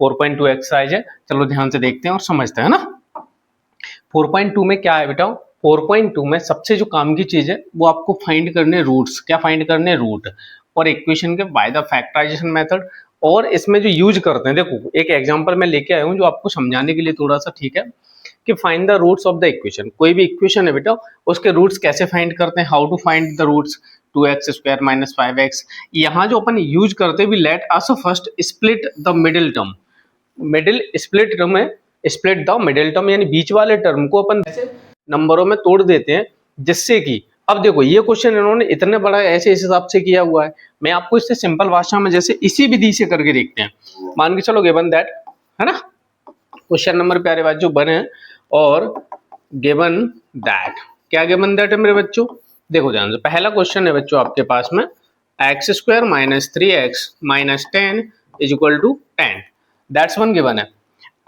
4.2 exercise है। चलो ध्यान से देखते हैं और समझते हैं ना। 4.2 में क्या है बेटा, 4.2 में सबसे जो काम की चीज है वो आपको फाइंड करने रूट्स। क्या फाइंड करने, रूट और इक्वेशन के बाय द फैक्टराइजेशन मेथड। और इसमें जो यूज करते हैं, देखो एक एग्जांपल मैं लेके आया हूं जो आपको समझाने के लिए थोड़ा सा, ठीक है, कि find the roots of the equation. कोई भी इक्वेशन है बेटा, उसके रूट्स कैसे फाइंड करते हैं, how to find the roots. 2x² - 5x। यहाँ जो अपन यूज करते हैं, let us first split the middle term. Middle split term है, स्प्लिट द मिडिल टर्म यानी बीच वाले टर्म को अपन ऐसे नंबरों में तोड़ देते हैं, जिससे कि अब देखो ये क्वेश्चन इन्होंने इतने बड़ा ऐसे इस हिसाब से किया हुआ है। मैं आपको इससे सिंपल भाषा में जैसे इसी विधि से करके देखते हैं। मान के चलो गिवन दैट, है ना, क्वेश्चन नंबर प्यारे बच्चों बने और गिवन दैट, क्या गिवन दैट है मेरे बच्चों, देखो ध्यान से। पहला क्वेश्चन है बच्चों आपके पास में x² - 3x - 10 = 10। That's one given है।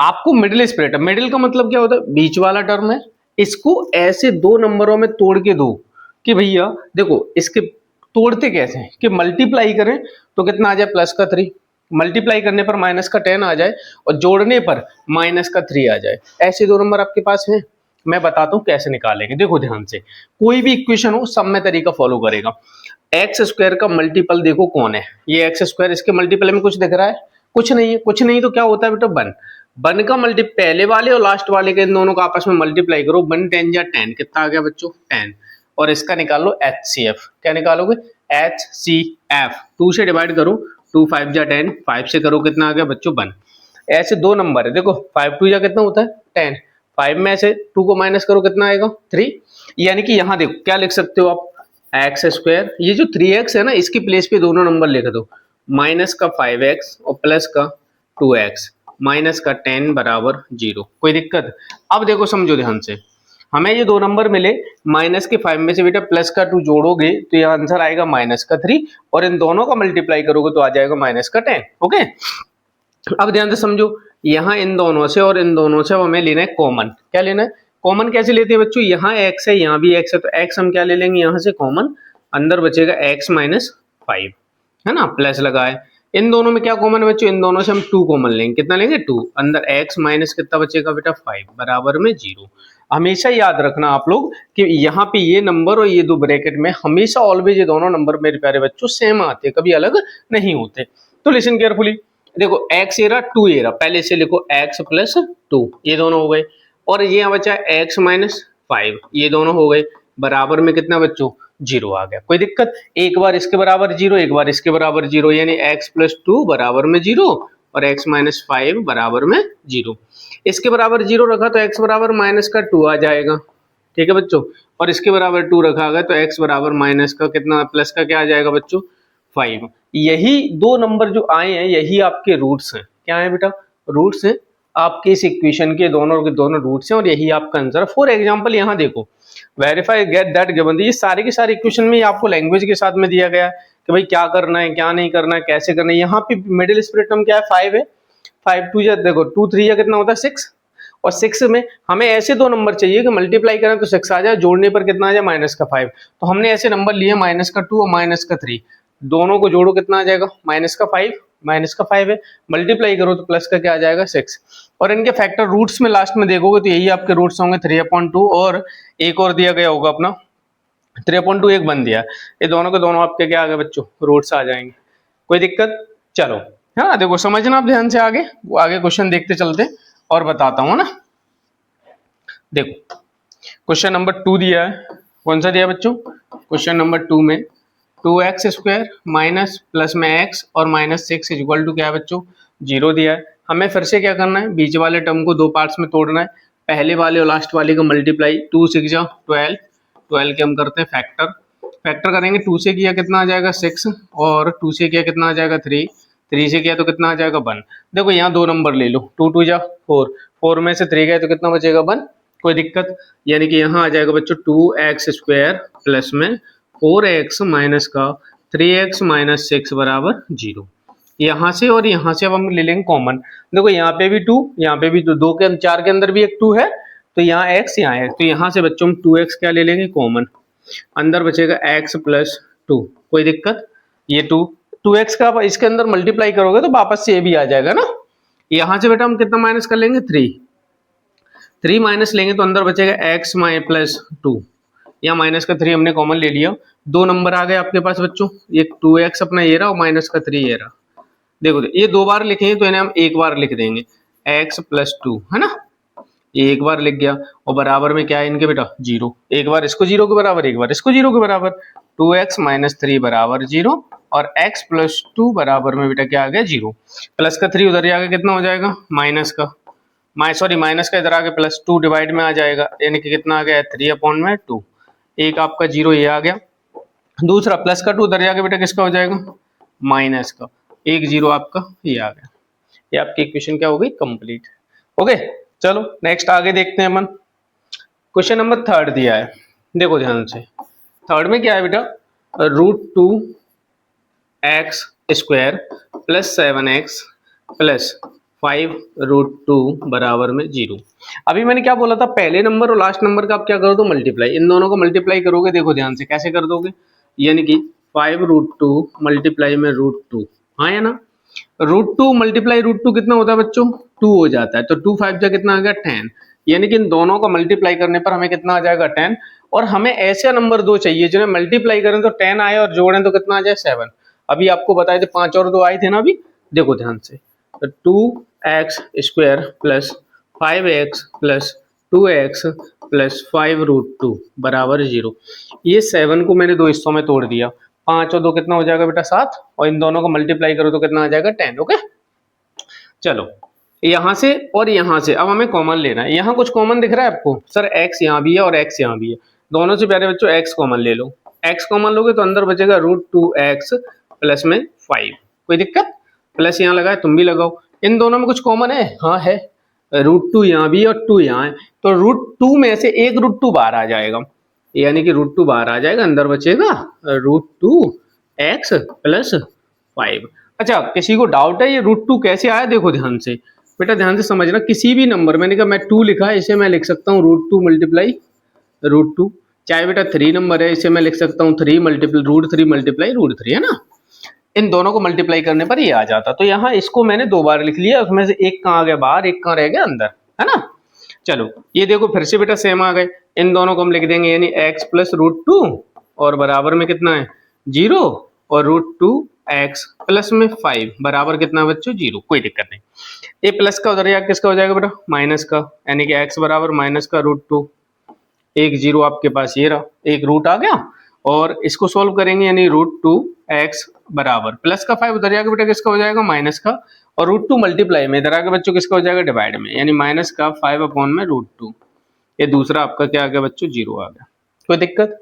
आपको मिडिल स्प्लिट, मिडिल का मतलब क्या होता है, बीच वाला टर्म है, इसको ऐसे दो नंबरों में तोड़ के दो कि भैया देखो इसके तोड़ते कैसे हैं कि मल्टीप्लाई करें तो कितना आ जाए +3, मल्टीप्लाई करने पर -10 आ जाए और जोड़ने पर -3 आ जाए। ऐसे दो नंबर आपके पास हैं। मैं बताता हूं कैसे निकालेंगे, देखो ध्यान से। कोई भी इक्वेशन हो सब में तरीका फॉलो करेगा। x² का मल्टीपल देखो कौन है, ये x², इसके मल्टीपल में कुछ दिख रहा है, कुछ नहीं है, कुछ नहीं तो क्या होता है बेटा, 1 का मल्टी पहले वाले और लास्ट वाले के इन दोनों का आपस में मल्टीप्लाई करो, 1 10 या 10, कितना आ गया बच्चों 10। और इसका निकाल लो HCF। क्या निकालोगे, HCF। 2 से डिवाइड करो, 2 5 या 10, 5 से करो कितना आ गया बच्चों 1। ऐसे दो नंबर है, देखो 5 2 या कितना होता है 10, 5 में से 2 को माइनस करो कितना आएगा 3। यानी कि यहाँ देखो क्या लिख सकते हो आप, x², ये जो 3x है ना, इसकी प्लेस पे दोनों नंबर लिख दो, माइनस का 5x और प्लस का 2x, माइनस का 10 = 0। कोई दिक्कत। अब देखो समझो ध्यान से, हमें ये दो नंबर मिले, माइनस के 5 में से बेटा प्लस का 2 जोड़ोगे तो ये आंसर आएगा -3, और इन दोनों का मल्टीप्लाई करोगे तो आ जाएगा -10। ओके, अब ध्यान से समझो, यहाँ इन दोनों से और इन दोनों से हमें लेना है कॉमन। क्या लेना है कॉमन, कैसे लेते हैं बच्चों, यहाँ x है यहाँ भी x है, तो x हम क्या ले लेंगे यहाँ से कॉमन, अंदर बचेगा x - 5, है ना, प्लस लगाए। इन दोनों में क्या कॉमन है बच्चों, इन दोनों से हम 2 कॉमन लेंगे, कितना लेंगे 2, अंदर x माइनस कितना बचेगा बेटा 5 बराबर में 0। हमेशा याद रखना आप लोग कि यहाँ पे ये नंबर और ये दो ब्रैकेट में हमेशा ऑलवेज ये दोनों नंबर मेरे प्यारे बच्चों सेम आते हैं, कभी अलग नहीं होते। तो लिसन केयरफुली, देखो x ए रहा 2 ए रहा, पहले से लिखो x + 2, ये दोनों हो गए, और ये यहाँ बचा x - 5, ये दोनों हो गए, बराबर में कितना बच्चों 0 आ गया। कोई दिक्कत, एक बार इसके बराबर 0, एक बार इसके बराबर 0, यानी x + 2 बराबर में 0 और x - 5 बराबर में 0। इसके बराबर 0 रखा तो x बराबर -2 आ जाएगा, ठीक है बच्चों, और इसके बराबर 2 रखा गया तो x बराबर माइनस का कितना, प्लस का क्या आ जाएगा बच्चों 5। यही दो नंबर जो आए हैं यही आपके रूट्स हैं। क्या है बेटा, रूट्स हैं आपके इस इक्वेशन के दोनों रूट्स हैं, और यही आपका आंसर। फॉर एग्जांपल यहाँ देखो, वेरीफाई गेट दैट गिवन, ये सारे के सारे इक्वेशन में आपको लैंग्वेज के साथ में दिया गया है कि भाई क्या करना है क्या नहीं करना है कैसे करना है। यहाँ पे मिडिल स्प्लिट टर्म क्या है 5 है, 5 2 या देखो 2 3 या कितना होता है 6, और 6 में हमें ऐसे दो नंबर चाहिए कि मल्टीप्लाई करें तो 6 आ जाए, जोड़ने पर कितना आ जाए -5। तो हमने ऐसे नंबर लिए -2 और -3, दोनों को जोड़ो कितना आ जाएगा -5 है, मल्टीप्लाई करो तो प्लस का क्या आ जाएगा 6, और इनके फैक्टर रूट्स में लास्ट में देखोगे तो यही आपके रूट्स होंगे 3/2, और एक और दिया गया होगा अपना 3/2, एक बन दिया, ये दोनों के दोनों आपके क्या आ गए बच्चों रूट्स आ जाएंगे। कोई दिक्कत, चलो है ना, देखो समझना आप ध्यान से, आगे क्वेश्चन देखते चलते और बताता हूँ ना। देखो क्वेश्चन नंबर 2 दिया है, कौन सा दिया बच्चों, क्वेश्चन नंबर 2 में 2x² माइनस प्लस में x और -6 = क्या है बच्चों 0 दिया है। हमें फिर से क्या करना है, बीच वाले टर्म को दो पार्ट्स में तोड़ना है, पहले वाले और लास्ट वाले का मल्टीप्लाई, 2 6 जा 12, 12 के हम करते हैं फैक्टर करेंगे, 2 से किया कितना आ जाएगा 6, और 2 से किया कितना आ जाएगा 3, 3 से किया तो कितना आ जाएगा 1। देखो यहाँ दो नंबर ले लो, 2 2 जा 4, 4 में से 3 गए तो कितना बचेगा 1। कोई दिक्कत, यानी कि यहाँ आ जाएगा बच्चों 2x² प्लस में 4x माइनस का 3x - 6 बराबर 0। यहाँ से और यहाँ से अब हम ले लेंगे कॉमन, देखो यहाँ पे भी 2, यहाँ पे भी 2, 2 के 4 के अंदर भी एक 2 है, तो यहाँ x यहाँ है, तो यहाँ से बच्चों हम 2x क्या ले लेंगे कॉमन, अंदर बचेगा x + 2। कोई दिक्कत, ये 2x का इसके अंदर मल्टीप्लाई करोगे तो वापस से ये भी आ जाएगा ना, यहाँ से बेटा हम कितना माइनस कर लेंगे 3 माइनस लेंगे तो अंदर बचेगा x प्लस 2, या माइनस का 3 हमने कॉमन ले लिया, 2 नंबर आ गए आपके पास बच्चों, ये 2x अपना ये रहा और माइनस का 3 ये रहा। देखो ये 2 बार लिखेंगे तो इन्हें हम एक बार लिख देंगे x प्लस 2, है ना, ये एक बार लिख गया, और बराबर में क्या है इनके बेटा 0, एक बार इसको 0 के बराबर, एक बार इसको 0 के बराबर, 2x माइनस 3 बराबर 0, और x प्लस 2 बराबर में बेटा क्या आ गया 0, प्लस का 3 उधर जाके कितना हो जाएगा माइनस का, माइनस का इधर आके प्लस 2 डिवाइड में आ जाएगा, यानी कि कितना आ गया 3/2, एक आपका 0 ये आ गया, दूसरा प्लस का 2 उधर जाके बेटा किसका हो जाएगा माइनस का, एक 0 आपका ये आ गया, ये आपकी इक्वेशन क्या हो गई कंप्लीट। ओके चलो नेक्स्ट आगे देखते हैं अपन। क्वेश्चन नंबर 3 दिया है, देखो ध्यान से, 3 में क्या है बेटा, √2x square plus 7x plus 5√2 बराबर में 0। अभी मैंने क्या बोला था, पहले नंबर और लास्ट नंबर का आप क्या कर दो मल्टीप्लाई, इन दोनों को मल्टीप्लाई करोगे, देखो ध्यान से कैसे कर दोगे, यानी कि 5√2 मल्टीप्लाई में √2, हाँ या ना, √2 मल्टीप्लाई √2 कितना होता है बच्चों 2 हो जाता है, तो 2 5 जा कितना आ गया 10, यानी कि इन दोनों का मल्टीप्लाई करने पर हमें कितना आ जाएगा 10, और हमें ऐसे नंबर 2 चाहिए जिन्हें मल्टीप्लाई करें तो 10 आए और जोड़ें तो कितना आ जाए 7। अभी आपको बताए थे 5 और 2 आए थे ना अभी, देखो ध्यान से, तो 2x square plus 5x plus 2x plus 5√2 बराबर 0, ये 7 को मैंने 2 हिस्सों में तोड़ दिया, 5 और 2 कितना हो जाएगा बेटा 7, और इन दोनों को मल्टीप्लाई करो तो कितना आ जाएगा 10। ओके चलो यहाँ से और यहाँ से अब हमें कॉमन लेना है, यहाँ कुछ कॉमन दिख रहा है आपको, सर x यहाँ भी है और x यहाँ भी है, दोनों से प्यारे बच्चों x कॉमन ले लो, x कॉमन लोगे तो अंदर बचेगा √2x प्लस में 5, कोई दिक्कत, प्लस यहाँ लगाए तुम भी लगाओ, इन दोनों में कुछ कॉमन है, हाँ है, √2 यहाँ भी और 2 यहाँ है, तो √2 में से एक √2 बाहर आ जाएगा, यानी कि √2 बाहर आ जाएगा, अंदर बचेगा √2x प्लस 5। अच्छा किसी को डाउट है ये √2 कैसे आया, देखो ध्यान से बेटा, ध्यान से समझना, किसी भी नंबर, मैंने कहा मैं 2 लिखा है, इसे मैं लिख सकता हूँ √2 मल्टीप्लाई √2, चाहे बेटा 3 नंबर है इसे मैं लिख सकता हूँ 3 मल्टीप्लाई √3 मल्टीप्लाई √3, है ना, इन दोनों को मल्टीप्लाई करने पर ये आ जाता, तो यहाँ इसको मैंने 2 बार लिख लिया, उसमें से एक कहाँ आ गया बाहर, एक कहाँ रह गया अंदर, है ना। चलो ये देखो फिर से बेटा सेम आ गए, इन दोनों को हम लिख देंगे, यानी x प्लस √2 और बराबर में कितना है 0, और √2x प्लस में 5 बराबर कितना बच्चों 0, कोई दिक्कत नहीं, ये प्लस का उधर जाकर किसका हो जाएगा बेटा माइनस का, यानी कि x बराबर माइनस का √2, एक 0 आपके पास ये रहा, एक रूट आ गया, और इसको सोल्व करेंगे, यानी √2x बराबर प्लस का 5 उधर जाकर बेटा किसका हो जाएगा माइनस का, और √2 मल्टीप्लाई में इधर आके बच्चों किसका हो जाएगा डिवाइड में, यानी माइनस का 5/√2, ये दूसरा आपका क्या आ गया बच्चों 0 आ गया। कोई दिक्कत,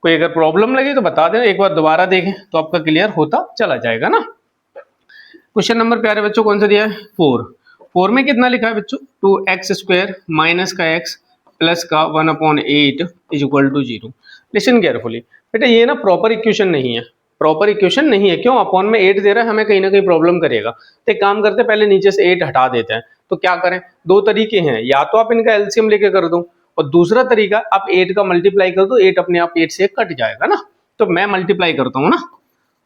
कोई अगर प्रॉब्लम लगे तो बता देना, एक बार दोबारा देखें तो आपका क्लियर होता चला जाएगा ना। क्वेश्चन नंबर प्यारे बच्चों कौन सा दिया है 4 में कितना लिखा है बच्चों 2x स्क्वायर माइनस का x प्लस का 1/8 is equal to 0। Listen carefully बेटा, ये ना प्रॉपर इक्वेशन नहीं है, प्रॉपर इक्वेशन नहीं है, क्यों, अपॉन में 8 दे रहा है, हमें कहीं ना कहीं प्रॉब्लम करेगा, तो एक काम करते हैं पहले नीचे से 8 हटा देते हैं, तो क्या करें, 2 तरीके हैं, या तो आप इनका एलसीएम लेके कर दो, और दूसरा तरीका आप 8 का मल्टीप्लाई कर दो, 8 अपने आप 8 से कट जाएगा ना, तो मैं मल्टीप्लाई करता हूँ ना,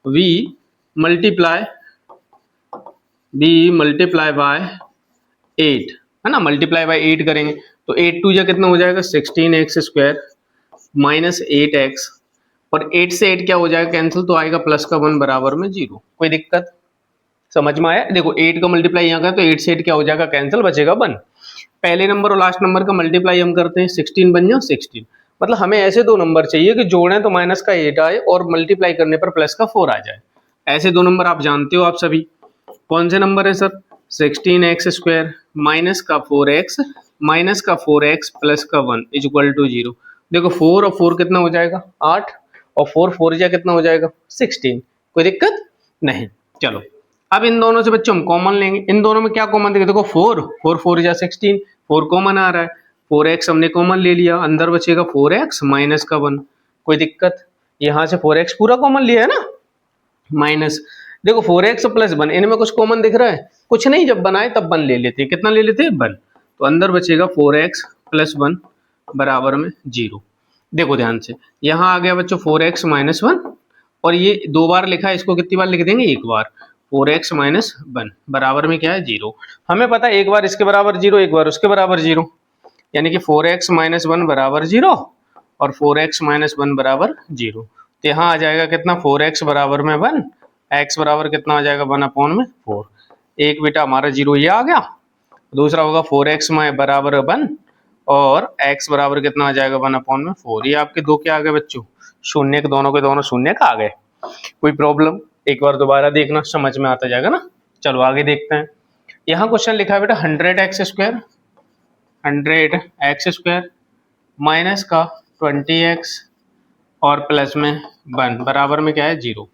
v मल्टीप्लाई बाय 8, है ना, मल्टीप्लाई बाय 8 करेंगे तो 8 2 जा कितना हो जाएगा 16x स्क्वायर माइनस 8x, और 8 से 8 क्या हो जाएगा कैंसिल, तो आएगा प्लस का 1 बराबर में 0। कोई दिक्कत, समझ में आया, देखो 8 का मल्टीप्लाई यहाँ का, तो 8 से 8 क्या हो जाएगा कैंसिल, बचेगा 1। पहले नंबर और लास्ट नंबर का मल्टीप्लाई हम करते हैं, 16 बन जाओ 16, मतलब हमें ऐसे 2 नंबर चाहिए कि जोड़ें तो माइनस का 8 आए और मल्टीप्लाई करने पर प्लस का 4 आ जाए, ऐसे 2 नंबर आप जानते हो आप सभी, कौन से नंबर है सर 16x स्क्वायर माइनस का 4x माइनस का 4x प्लस का 1 इज इक्वल टू 0। देखो 4 और 4 कितना हो जाएगा 8, और 4 4 जा कितना हो जाएगा 16, कोई दिक्कत नहीं। चलो अब इन दोनों से बच्चों हम कॉमन लेंगे, इन दोनों में क्या कॉमन देंगे, देखो 4 4 जा 16, 4 कॉमन आ रहा है, 4x हमने कॉमन ले लिया, अंदर बचेगा 4x माइनस का 1, कोई दिक्कत, यहाँ से 4x पूरा कॉमन लिया है ना, माइनस, देखो 4x प्लस 1, इनमें कुछ कॉमन दिख रहा है, कुछ नहीं, जब बनाए तब 1 ले लेते हैं, कितना ले लेते हैं 1, तो अंदर बचेगा 4x प्लस 1 बराबर में 0। देखो ध्यान से, यहाँ आ गया बच्चों 4x माइनस 1, और ये 2 बार लिखा है, इसको कितनी बार लिख देंगे 1 बार, 4x माइनस 1 बराबर में क्या है 0। हमें पता है एक बार इसके बराबर 0 एक बार उसके बराबर 0, यानी कि 4x माइनस 1 बराबर 0 और 4x माइनस 1 बराबर 0। तो यहाँ आ जाएगा कितना 4x बराबर में 1, x बराबर कितना आ जाएगा 1 अपॉन में 4। एक बेटा हमारा 0 ये आ गया, दूसरा होगा 4x में बराबर 1 और x बराबर कितना आ जाएगा 1 अपॉन में 4। ये आपके दो क्या आ गए बच्चों, शून्य के दोनों शून्य का आ गए। कोई प्रॉब्लम, एक बार दोबारा देखना समझ में आता जाएगा ना। चलो आगे देखते हैं। यहाँ क्वेश्चन लिखा है बेटा 100x square, 100x square minus का 20x और प्लस में 1 बराबर में क्या है 0।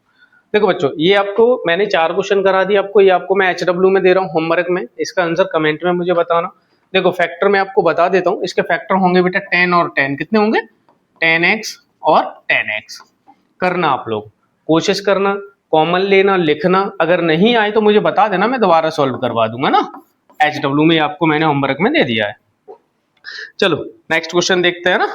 देखो बच्चों ये आपको मैंने 4 क्वेश्चन करा दिए आपको, ये आपको मैं HW में दे रहा हूँ होमवर्क में, इसका आंसर कमेंट में मुझे बताना। देखो फैक्टर मैं आपको बता देता हूँ, इसके फैक्टर होंगे बेटा 10 और 10, कितने होंगे 10x और 10x। करना आप लोग कोशिश करना, कॉमन लेना, लिखना, अगर नहीं आए तो मुझे बता देना, मैं दोबारा सॉल्व करवा दूंगा ना। HW में आपको मैंने होमवर्क में दे दिया है। चलो नेक्स्ट क्वेश्चन देखते हैं ना।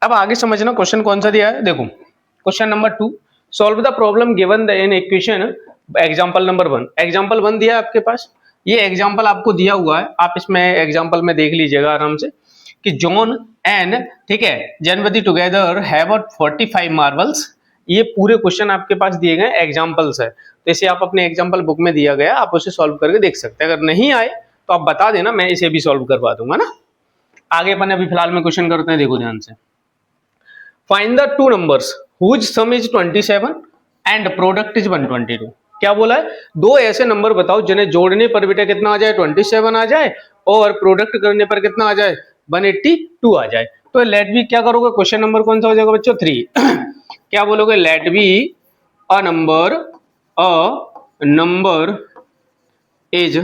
अब आगे समझना क्वेश्चन कौन सा दिया है। देखो question number 2, solve the problem given in equation example number 1। Example 1 दिया है आपके पास, ये एग्जांपल आपको दिया हुआ है, आप इसमें एग्जांपल में देख लीजिएगा आराम से कि जॉन एंड ठीक है जनवरी टुगेदर हैव 45 मार्बल्स। ये पूरे क्वेश्चन आपके पास दिए गए एग्जांपल्स है, तो इसे आप अपने एग्जांपल बुक में दिया गया, आप उसे सॉल्व करके देख सकते हैं। अगर नहीं आए तो आप बता देना, मैं इसे भी सॉल्व करवा दूंगा ना। आगे अपन अभी फिलहाल में क्वेश्चन करते हैं, देखो ध्यान से। Find the two numbers whose sum is 27 and product is 122। क्या बोला है, दो ऐसे नंबर बताओ जिन्हें जोड़ने पर बेटा कितना आ जाए 27 आ जाए और प्रोडक्ट करने पर कितना आ जाए 182 आ जाए। तो लेट बी क्या करोगे, क्वेश्चन नंबर कौन सा हो जाएगा बच्चों 3। क्या बोलोगे, let be a number is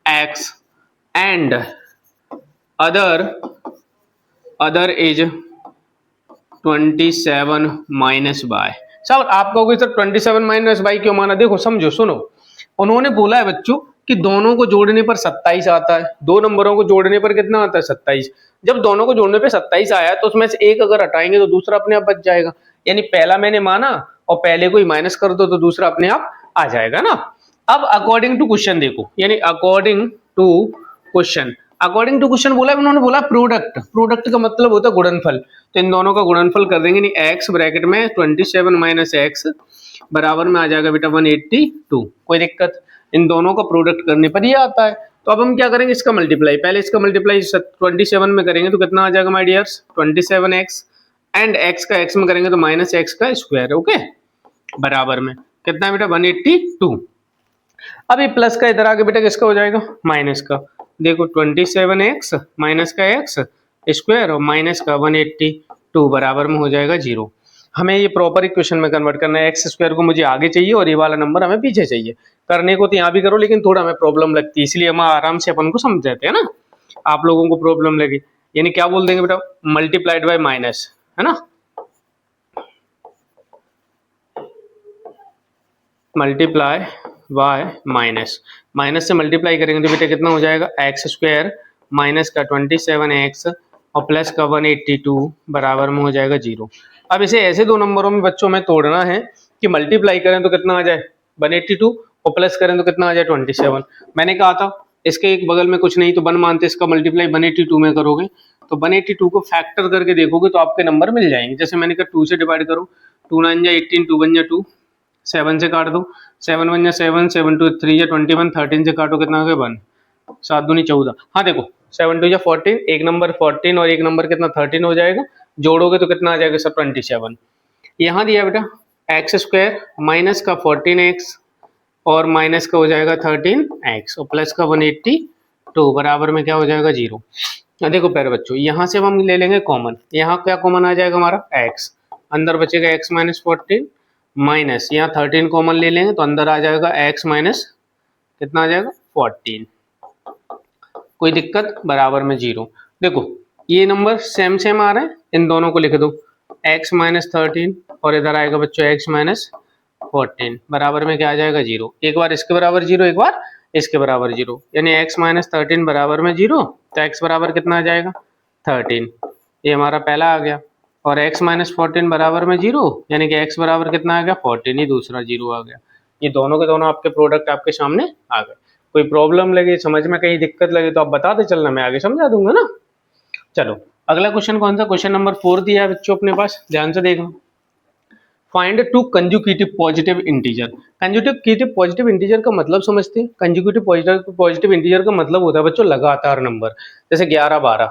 x and other is 27 minus by. सब आप कहोगे सर 27 माइनस बाई क्यों माना। देखो समझो सुनो, उन्होंने बोला है बच्चों कि दोनों को जोड़ने पर 27 आता है, दो नंबरों को जोड़ने पर कितना आता है 27। जब दोनों को जोड़ने पे 27 आया तो उसमें से एक अगर हटाएंगे तो दूसरा अपने आप बच जाएगा, यानी पहला मैंने माना और पहले को ही माइनस कर दो तो दूसरा अपने आप आ जाएगा ना। अब अकॉर्डिंग टू क्वेश्चन देखो, यानी अकॉर्डिंग टू क्वेश्चन बोला है, उन्होंने बोला प्रोडक्ट का मतलब होता है गुणनफल, तो इन दोनों का गुणनफल कर देंगे, नहीं x ब्रैकेट में 27 माइनस x बराबर में आ जाएगा बेटा 182। कोई दिक्कत, इन दोनों का प्रोडक्ट करने पर ये आता है। तो अब हम क्या करेंगे, इसका मल्टीप्लाई, पहले इसका मल्टीप्लाई 27 में करेंगे तो कितना आ जाएगा my dears 27x and x का x में करेंगे तो माइनस x का स्क्वायर, ओके बराबर में कितना बेटा 182। अब ये प्लस का इधर आगे बेटा किसका हो जाएगा माइनस का। देखो 27x माइनस का x स्क्वायर और माइनस का 182 बराबर में हो जाएगा 0। हमें ये प्रॉपर इक्वेशन में कन्वर्ट करना है, एक्स स्क्वायर को मुझे आगे चाहिए और ये वाला नंबर हमें पीछे चाहिए। करने को तो यहाँ भी करो लेकिन थोड़ा हमें प्रॉब्लम लगती है, इसलिए हम आराम से अपन को समझ जाते हैं ना, आप लोगों को प्रॉब्लम लगी। यानी क्या बोल देंगे बेटा, मल्टीप्लाइड बाय माइनस, है ना, मल्टीप्लाई बाय माइनस, माइनस से मल्टीप्लाई करेंगे तो बेटा कितना हो जाएगा एक्स स्क्वायर माइनस का 27x और प्लस का 182 बराबर में हो जाएगा 0। अब इसे ऐसे दो नंबरों में बच्चों में तोड़ना है कि मल्टीप्लाई करें तो कितना आ जाए 182 और प्लस करें तो कितना आ जाए 27। मैंने कहा था इसके एक बगल में कुछ नहीं तो 1 मानते, इसका मल्टीप्लाई 182 में करोगे तो 182 को फैक्टर करके देखोगे तो आपके नंबर मिल जाएंगे। जैसे मैंने कहा 2 से डिवाइड करो, 2 9 जा 18, 2 1 जा 2, 7 से काट दो, 7 1 जा 7, 7 2 3 जा 21, 13 से काटो कितना हो गया 1, 7 दूनी 14। हाँ देखो 7 2 जा 14, एक नंबर 14 और एक नंबर कितना 13 हो जाएगा, जोड़ोगे तो कितना आ जाएगा सर 27। यहाँ दिया बेटा एक्स स्क्वायर माइनस का 14x और माइनस का हो जाएगा 13x और प्लस का 182 बराबर में क्या हो जाएगा 0। देखो प्यारे बच्चों यहाँ से हम ले लेंगे कॉमन, यहाँ क्या कॉमन आ जाएगा हमारा x, अंदर बचेगा x माइनस 14 माइनस यहाँ 13 कॉमन ले लेंगे तो अंदर आ जाएगा x माइनस कितना आ जाएगा 14। कोई दिक्कत, बराबर में 0। देखो ये नंबर सेम सेम आ रहे हैं, इन दोनों को लिख दो x माइनस 13 और इधर आएगा बच्चों x माइनस 14 बराबर में क्या आ जाएगा 0। एक बार इसके बराबर 0, एक बार इसके बराबर 0, यानी x माइनस 13 बराबर में 0, तो x बराबर कितना आ जाएगा 13, ये हमारा पहला आ गया। और x माइनस 14 बराबर में 0 यानी कि x बराबर कितना आ गया 14, ही दूसरा 0 आ गया। ये दोनों के दोनों आपके प्रोडक्ट आपके सामने आ गए। कोई प्रॉब्लम लगे, समझ में कहीं दिक्कत लगे तो आप बताते चलना, मैं आगे समझा दूंगा ना। चलो अगला क्वेश्चन कौन सा, क्वेश्चन नंबर 4 दिया है बच्चों अपने पास, ध्यान से देखना। Find two consecutive positive integer. Consecutive positive integer का मतलब समझते हैं। कंजुकेटिव पॉजिटिव इंटीजर का मतलब होता है बच्चों लगातार नंबर, जैसे 11 12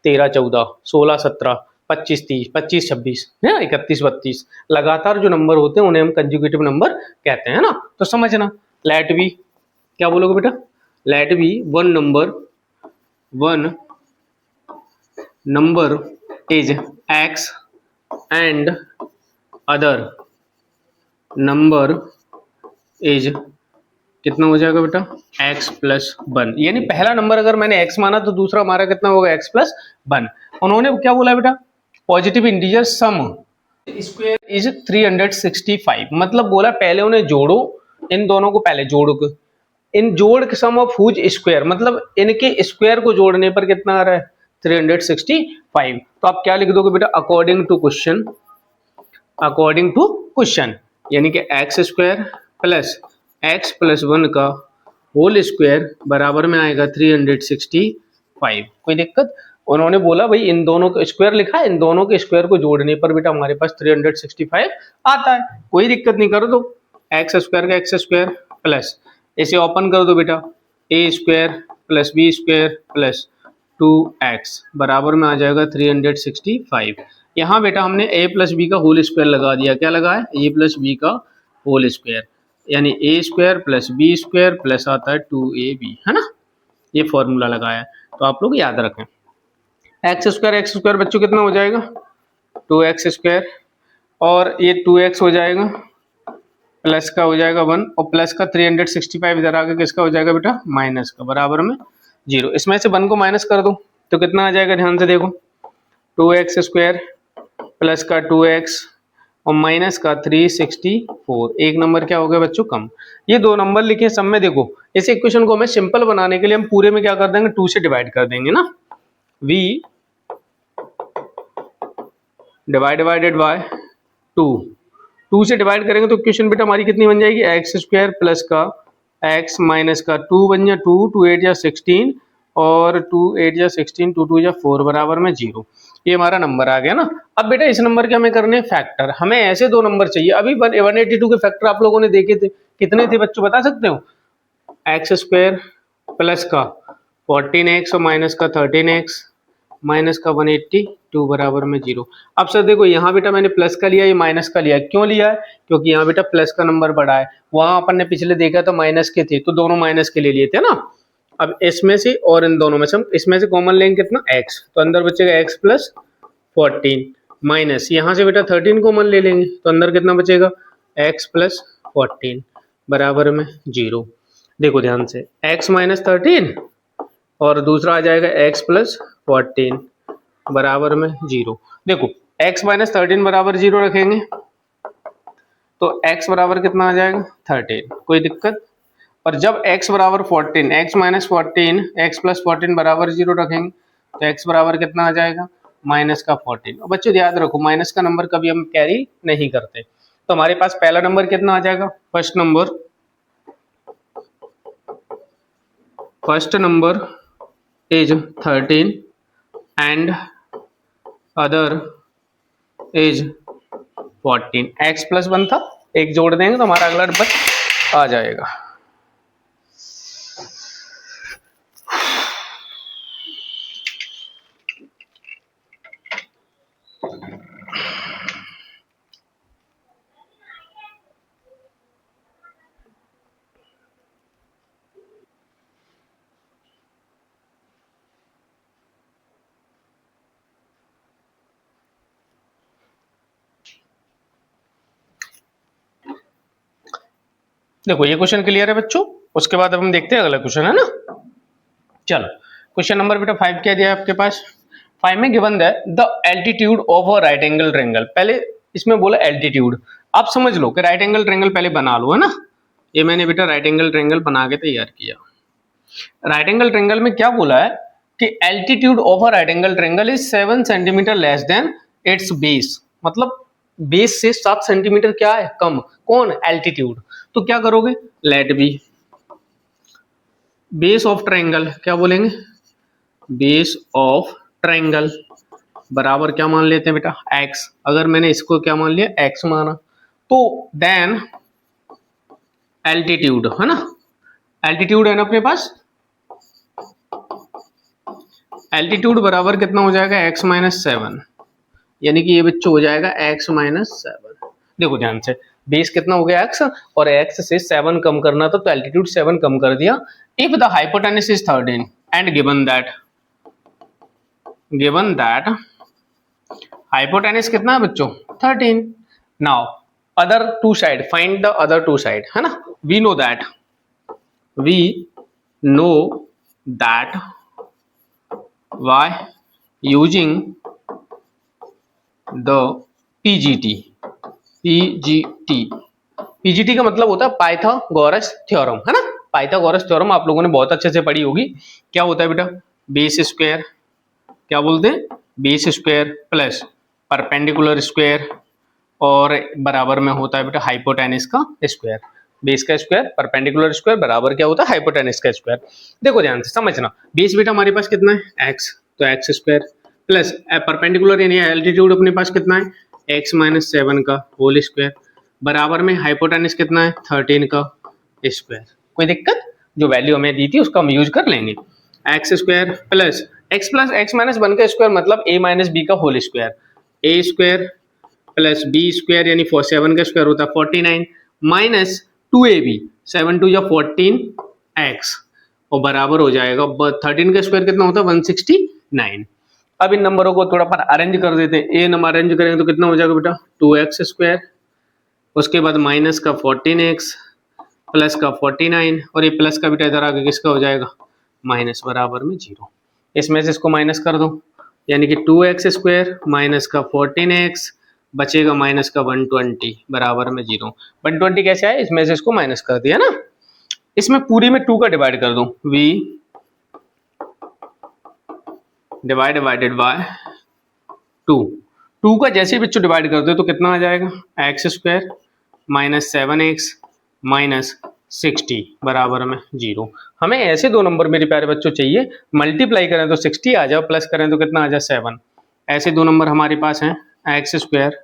13 14 16 17 25 30 25 26 है 31 32, लगातार जो नंबर होते हैं उन्हें हम कंजुकेटिव नंबर कहते हैं ना। तो समझना, लेट बी, क्या बोलोगे बेटा, let be one number is x and other number is, कितना हो जाएगा बेटा, x प्लस 1। यानी पहला नंबर अगर मैंने x माना तो दूसरा हमारा कितना होगा, x प्लस 1। उन्होंने क्या बोला बेटा, positive integer sum square is 365, मतलब बोला पहले उन्हें जोड़ो, इन दोनों को पहले जोड़ो, इन जोड़ के सम ऑफ हुज स्क्वायर, मतलब इनके स्क्वायर को जोड़ने पर कितना आ रहा है, 365। तो आप क्या लिख दोगे बेटा, अकॉर्डिंग टू क्वेश्चन, यानी कि x square plus x plus 1 का होल स्क्वायर बराबर में आएगा 365। कोई दिक्कत, उन्होंने बोला भाई इन दोनों का स्क्वायर लिखा है, इन दोनों के स्क्वायर को जोड़ने पर बेटा हमारे पास 365 आता है। कोई दिक्कत नहीं, कर दो एक्स स्क्वायर का एक्स स्क्वायर प्लस, इसे ओपन कर दो बेटा, a square plus B square plus 2x बराबर में आ जाएगा 365। यहाँ बेटा हमने a प्लस बी का होल स्क्वायर लगा दिया, क्या लगा है, a प्लस बी का होल स्क्वायर, यानी a square plus B square plus आता है 2ab, है ना, ये फॉर्मूला लगाया। तो आप लोग याद रखें, एक्स स्क्वायर बच्चों कितना हो जाएगा, 2x स्क्वायर, और ये 2x हो जाएगा, प्लस का हो जाएगा 1, और प्लस का 365 इधर आके किसका हो जाएगा बेटा, माइनस का, बराबर में 0। इसमें से 1 को माइनस कर दो तो कितना आ जाएगा, ध्यान से देखो, 2x स्क्वायर प्लस का 2x और माइनस का 364, एक नंबर क्या हो गया बच्चों, कम। ये दो नंबर लिखे सब में, देखो इस इक्वेशन को हमें सिंपल बनाने के लिए हम पूरे में क्या कर देंगे, 2 से डिवाइड कर देंगे ना, v डिवाइडेड बाय 2 से डिवाइड करेंगे तो इक्वेशन बेटा हमारी कितनी बन जाएगी, एक्स स्क्वायर प्लस का x माइनस का 2 बन जा 2 8 या 16, और 2 8 या 16 2 2 या 4 बराबर में 0। ये हमारा नंबर आ गया ना। अब बेटा इस नंबर के हमें करने फैक्टर, हमें ऐसे दो नंबर चाहिए। अभी 182 के फैक्टर आप लोगों ने देखे थे, कितने थे बच्चों बता सकते हो, एक्स स्क्वायर प्लस का 14x और माइनस का 13x माइनस का 182 बराबर में 0। अब सर देखो यहाँ बेटा मैंने प्लस का लिया, ये माइनस का लिया, क्यों लिया है, क्योंकि यहाँ बेटा प्लस का नंबर बड़ा है, वहां अपन ने पिछले देखा तो माइनस के थे, तो दोनों माइनस के ले लिए थे ना। अब इसमें से और इन दोनों में से हम इसमें से कॉमन लेंगे कितना, x, तो अंदर बचेगा x प्लस 14 माइनस, यहाँ से बेटा 13 कॉमन ले लेंगे तो अंदर कितना बचेगा, x प्लस 14 बराबर में 0। देखो ध्यान से, x माइनस 13 और दूसरा आ जाएगा x प्लस 14 बराबर में 0। देखो x माइनस 13 बराबर 0 रखेंगे तो x बराबर कितना आ जाएगा, 13, कोई दिक्कत। और जब x बराबर 14, x माइनस 14 x प्लस 14 बराबर 0 रखेंगे तो x बराबर कितना आ जाएगा, माइनस का 14। और बच्चों याद रखो माइनस का नंबर कभी हम कैरी नहीं करते। तो हमारे पास पहला नंबर कितना आ जाएगा, first number is 13 and other is 14। x plus 1 था, एक जोड़ देंगे तो हमारा अगला नंबर आ जाएगा। देखो ये क्वेश्चन क्लियर है बच्चों, उसके बाद अब हम देखते हैं अगला क्वेश्चन, है ना। चलो क्वेश्चन नंबर बेटा 5 क्या दिया है आपके पास, 5 में गिवन है the altitude of a right angle triangle. पहले इसमें बोला एल्टीट्यूड, आप समझ लो कि राइट एंगल ट्रायंगल पहले बना लो, है ना। ये मैंने बेटा राइट एंगल ट्रायंगल बना के तैयार किया। राइट एंगल ट्रायंगल में क्या बोला है कि altitude of a right angle triangle is 7 centimetre less than it's base, मतलब बेस से 7 सेंटीमीटर क्या है कम, कौन, एल्टीट्यूड। तो क्या करोगे, let be base of triangle, क्या बोलेंगे, बेस ऑफ ट्रायंगल बराबर क्या मान लेते हैं बेटा, x। अगर मैंने इसको क्या मान लिया, x माना, तो देन एल्टीट्यूड है ना, एल्टीट्यूड है ना अपने पास, एल्टीट्यूड बराबर कितना हो जाएगा, x माइनस 7, यानी कि ये बच्चों हो जाएगा x माइनस 7। देखो ध्यान से, बेस कितना हो गया x, और x से 7 कम करना था, तो एल्टीट्यूड 7 कम कर दिया। If the hypotenuse is 13 and given that hypotenuse कितना है बच्चों, 13। Now other two side, find the other two side, है ना। We know that by using the PGT का मतलब होता है पाइथागोरस थ्योरम, है ना। पाइथागोरस थ्योरम आप लोगों ने बहुत अच्छे से पढ़ी होगी। क्या होता है बेटा, बेस स्क्वायर, क्या बोलते हैं, base square plus perpendicular square और बराबर में होता है बेटा हाइपोटेनस का स्क्वायर। बेस का स्क्वायर परपेंडिकुलर स्क्वायर बराबर क्या होता है, हाइपोटेनस का स्क्वायर। देखो ध्यान से समझना, बेस बेटा हमारे पास कितना है, x, तो एक्स स्क्वायर प्लस परपेंडिकुलर यानी एल्टीट्यूड अपने पास कितना है, x माइनस 7 का होल स्क्वायर बराबर में हाइपोटेनस कितना है, 13 का स्क्वायर। कोई दिक्कत, जो वैल्यू हमें दी थी उसका हम यूज कर लेंगे। X square plus x minus 1 का स्क्वायर मतलब a माइनस बी का whole square, a square plus B square यानी 7 का स्क्वायर होता है 49 माइनस 2ab, 7 2 या 14x और बराबर हो जाएगा 13 का स्क्वायर कितना होता है 169। अब इन नंबरों को थोड़ा पर अरेंज कर देते हैं। ए नंबर अरेंज करेंगे तो कितना हो जाएगा बेटा 2x स्क्वायर, उसके बाद माइनस का 14x प्लस का 49 और ये प्लस का बेटा इधर आगे किसका हो जाएगा माइनस बराबर में 0। इसमें से इसको माइनस कर दो यानी कि 2x स्क्वायर माइनस का 14x बचेगा माइनस का 120 बराबर में 0। 120 कैसे आया, इसमें से इसको माइनस कर दिया ना। इसमें पूरी में 2 का डिवाइड कर दो, v डिवाइडेड बाय 2 का जैसे ही बच्चों डिवाइड कर दो तो कितना आ जाएगा x square minus 7x minus 60 बराबर में 0। हमें ऐसे दो नंबर मेरे प्यारे बच्चों चाहिए, मल्टीप्लाई करें तो 60 आ जाए, प्लस करें तो कितना आ जाए 7। ऐसे दो नंबर हमारे पास हैं, एक्स स्क्वायर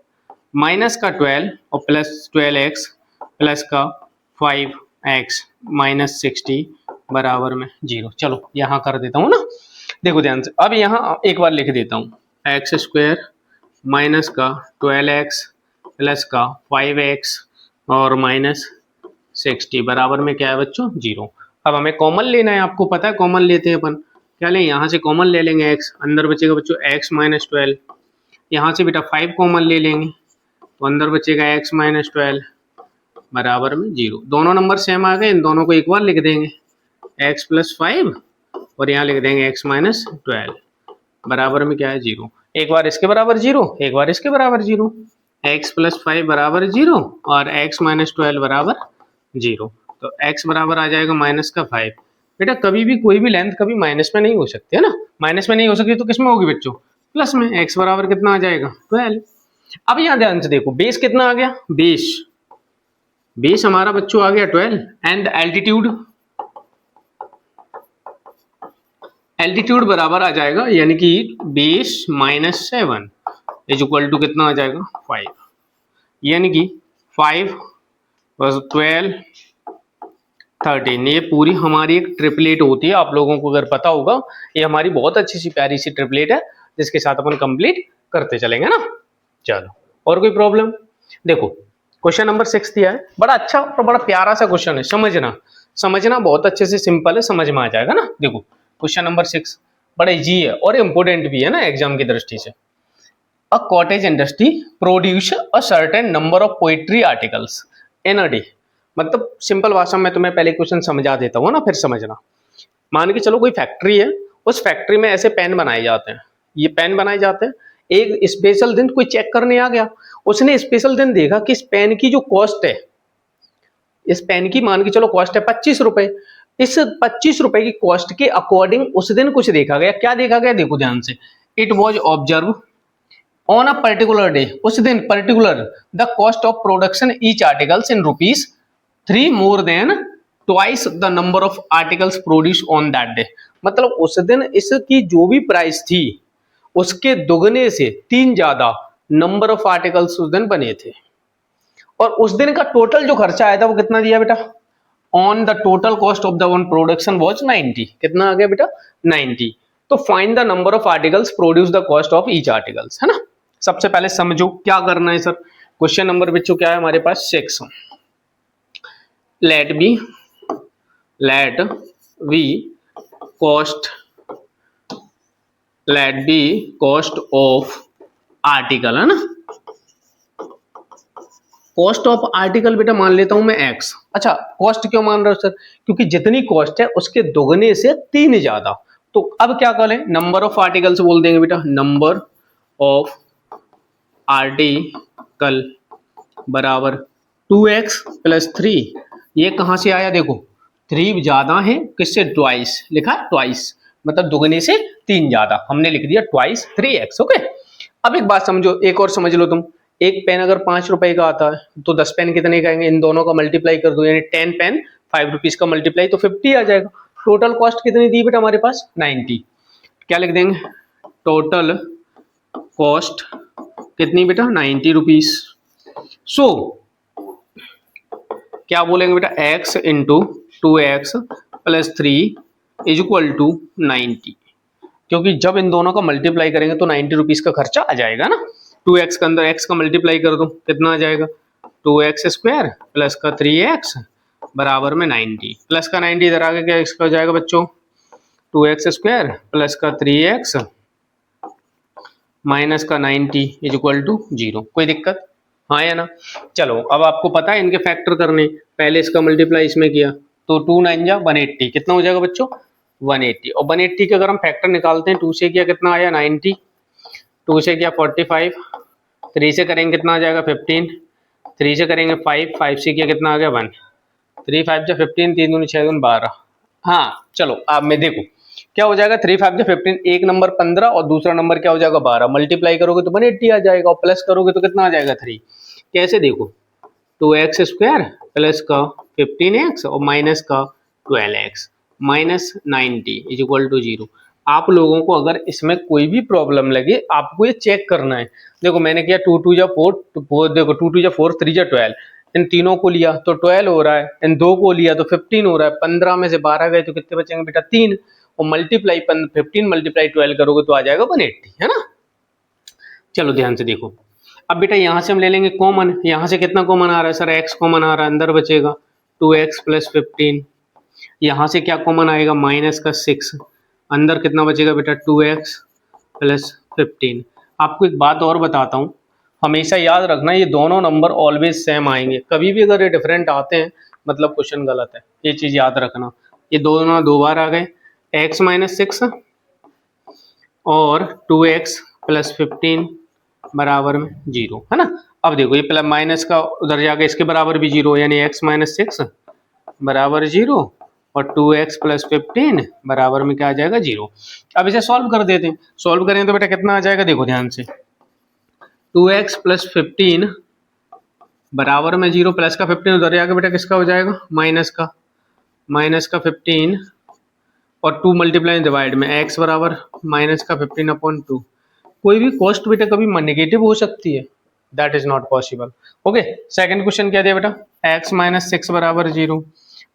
माइनस का 12 और प्लस 12x प्लस का 5x माइनस 60 बराबर में 0। चलो यहाँ कर देता हूँ ना, देखो ध्यान से। अब यहाँ एक बार लिख देता हूँ, एक्स स्क्वायर माइनस का 12x प्लस का 5x और माइनस 60 बराबर में क्या है बच्चों 0। अब हमें कॉमन लेना है, आपको पता है कॉमन लेते हैं अपन, क्या लें, यहाँ से कॉमन ले लेंगे x, अंदर बचेगा बच्चों x माइनस 12, यहाँ से बेटा 5 कॉमन ले लेंगे तो अंदर बचेगा x माइनस 12 बराबर में 0। दोनों नंबर सेम आ गए, इन दोनों को एक बार लिख देंगे x प्लस 5 और यहाँ लिख देंगे x माइनस 12 बराबर में क्या है 0। एक बार इसके बराबर 0, एक बार इसके बराबर 0, x प्लस 5 बराबर 0 और x माइनस 12 बराबर 0। तो x बराबर आ जाएगा माइनस का 5। बेटा कभी भी कोई भी लेंथ कभी माइनस में नहीं हो सकती है ना, माइनस में नहीं हो सकती तो किस में होगी बच्चों, प्लस में। x बराबर कितना आ जाएगा 12। अब यहाँ ध्यान से देखो, बेस कितना आ गया, बेस हमारा बच्चों आ गया 12 एंड एल्टीट्यूड बराबर आ जाएगा यानी कि base minus 7 is equal to कितना आ जाएगा 5, यानी कि 5 प्लस 12 13। ये पूरी हमारी एक ट्रिपलेट होती है, आप लोगों को अगर पता होगा, ये हमारी बहुत अच्छी सी प्यारी सी ट्रिपलेट है जिसके साथ अपन कंप्लीट करते चलेंगे ना। चलो और कोई प्रॉब्लम, देखो क्वेश्चन नंबर 6 दिया है, बड़ा अच्छा और बड़ा प्यारा सा क्वेश्चन है, समझना बहुत अच्छे से, सिंपल है, समझ में आ जाएगा ना। देखो क्वेश्चन नंबर 6 बड़ा इजी है और इम्पोर्टेंट भी है ना एग्जाम की दृष्टि से। A cottage industry produce a certain number of poetry articles in a day. मतलब सिंपल भाषा में तुम्हें पहले क्वेश्चन समझा देता हूँ ना, फिर समझना। मान के चलो कोई फैक्ट्री है, उस फैक्ट्री में ऐसे पेन बनाए जाते हैं, ये पेन बनाए जाते हैं। एक स्पेशल दिन कोई चेक करने आ गया, उसने स्पेशल दिन देखा कि इस पेन की जो कॉस्ट है, इस पेन की मान के चलो कॉस्ट है 25 रुपए। इस 25 रुपए की कॉस्ट के अकॉर्डिंग उस दिन कुछ देखा गया, क्या देखा गया, देखो ध्यान से। It was observe on a particular day, उस दिन particular, the cost of production each articles in ₹3 more than twice the number of articles produce on that day. मतलब उस दिन इसकी जो भी प्राइस थी उसके दुगने से 3 ज्यादा नंबर ऑफ आर्टिकल्स उस दिन बने थे। और उस दिन का टोटल जो खर्चा आया था वो कितना दिया बेटा, on the total cost of the one production was 90। कितना आ गया बेटा, 90। तो find the number of articles produce the cost of each articles, है ना। सबसे पहले समझो क्या करना है सर। क्वेश्चन नंबर बच्चों क्या है हमारे पास 6। Let be cost of article, है ना। कॉस्ट ऑफ आर्टिकल बेटा मान लेता हूं मैं x। अच्छा, कॉस्ट क्यों मान रहा हूं सर, क्योंकि जितनी कॉस्ट है उसके दोगुने से 3 ज्यादा। तो अब क्या करें, नंबर ऑफ आर्टिकल्स बोल देंगे बेटा, नंबर ऑफ आर्टिकल बराबर 2x + 3। ये कहां से आया देखो, 3 ज्यादा है किससे, ट्वाइस लिखा है, ट्वाइस मतलब दुगने से 3 ज्यादा, हमने लिख दिया ट्वाइस 3x। ओके, अब एक बात समझो, एक और समझ लो तुम। एक पेन अगर 5 रुपए का आता है तो 10 पेन कितने का आएंगे, इन दोनों का मल्टीप्लाई कर दो, यानी 10 पेन 5 रुपीज का मल्टीप्लाई तो 50 आ जाएगा। टोटल कॉस्ट कितनी दी बेटा हमारे पास, 90। क्या लिख देंगे, टोटल कॉस्ट कितनी बेटा, 90 रुपीज। सो क्या बोलेंगे बेटा, x into 2x + 3 is equal to 90, क्योंकि जब इन दोनों का मल्टीप्लाई करेंगे तो 90 रुपीज का खर्चा आ जाएगा ना। 2x के अंदर x का मल्टीप्लाई कर दो, कितना आ जाएगा, 2x स्क्वायर प्लस का 3x बराबर में 90, प्लस का 90 इधर आगे क्या x का हो जाएगा बच्चों, 2x स्क्वायर प्लस का 3x माइनस का 90 इज इक्वल टू 0। कोई दिक्कत, हाँ या ना। चलो अब आपको पता है इनके फैक्टर करने, पहले इसका मल्टीप्लाई इसमें किया तो 2 9 जा 180, कितना हो जाएगा बच्चों, 180। और 180 के अगर हम फैक्टर निकालते हैं, 2 से किया कितना आया 90, 2 से किया 45, 3 से करेंगे कितना आ जाएगा 15, 3 से करेंगे 5, 5 से किया कितना आ गया 1, 3 5 जा 15, 3 दूनी 6 दूनी 12। हाँ चलो अब मैं देखो क्या हो जाएगा, 3 5 जा 15, एक नंबर 15 और दूसरा नंबर क्या हो जाएगा 12, मल्टीप्लाई करोगे तो 180 आ जाएगा और प्लस करोगे तो कितना आ जाएगा 3। कैसे देखो, 2x स्क्वायर प्लस का 15x और माइनस का 12x minus 90 is equal to 0। आप लोगों को अगर इसमें कोई भी प्रॉब्लम लगे आपको ये चेक करना है। देखो मैंने किया 2 2 जा 4, देखो 2 2 जा 4, 3 जा 12, इन तीनों को लिया तो 12 हो रहा है, इन दो को लिया तो 15 हो रहा है, 15 में से 12 गए तो कितने बचेंगे बेटा 3, और मल्टीप्लाई 15 मल्टीप्लाई 12 करोगे तो आ जाएगा 180, है ना। चलो ध्यान से देखो, अब बेटा यहाँ से हम ले लेंगे कॉमन, यहाँ से कितना कॉमन आ रहा है सर, x कॉमन आ रहा है, अंदर बचेगा 2x + 15, यहाँ से क्या कॉमन आएगा माइनस का 6, अंदर कितना बचेगा बेटा 2x + 15। आपको एक बात और बताता हूँ, हमेशा याद रखना ये दोनों नंबर ऑलवेज सेम आएंगे, कभी भी अगर ये डिफरेंट आते हैं मतलब क्वेश्चन गलत है, ये चीज़ याद रखना। ये दोनों 2 बार आ गए, x - 6 और 2x + 15 बराबर में 0, है ना। अब देखो ये प्लस माइनस का उधर जाके इसके बराबर भी 0, यानी x - 6 बराबर 0 और 2x + 15 बराबर में क्या आ जाएगा 0। अब इसे सॉल्व कर देते हैं, सॉल्व करें तो बेटा कितना आ जाएगा, देखो ध्यान से, 2x + 15 बराबर में 0, प्लस का 15 उधर जाके बेटा किसका हो जाएगा माइनस का 15 और 2 मल्टीप्लाई डिवाइड में x बराबर माइनस का 15/2। कोई भी कॉस्ट बेटा कभी नेगेटिव हो सकती है, that is not possible. Okay, second question क्या दिया बेटा, x - 6 बराबर 0,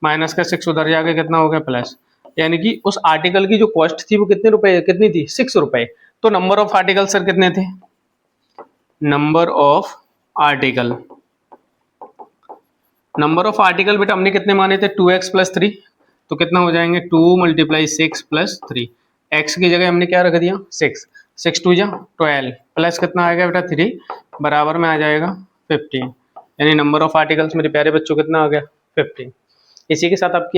माइनस का 6 उधर जाके कितना हो गया प्लस, यानी कि उस आर्टिकल की जो कॉस्ट थी वो कितने रुपए, कितनी थी 6 रुपए। तो नंबर ऑफ आर्टिकल सर कितने थे, नंबर ऑफ आर्टिकल बेटा हमने कितने माने थे 2x + 3, तो कितना हो जाएंगे 2 × 6 + 3, x की जगह हमने क्या रख दिया 6, 6 2 जा 12 प्लस कितना आएगा बेटा 3 बराबर में आ जाएगा 15, यानी नंबर ऑफ आर्टिकल्स मेरे प्यारे बच्चों कितना आ गया 15। इसी के साथ आपकी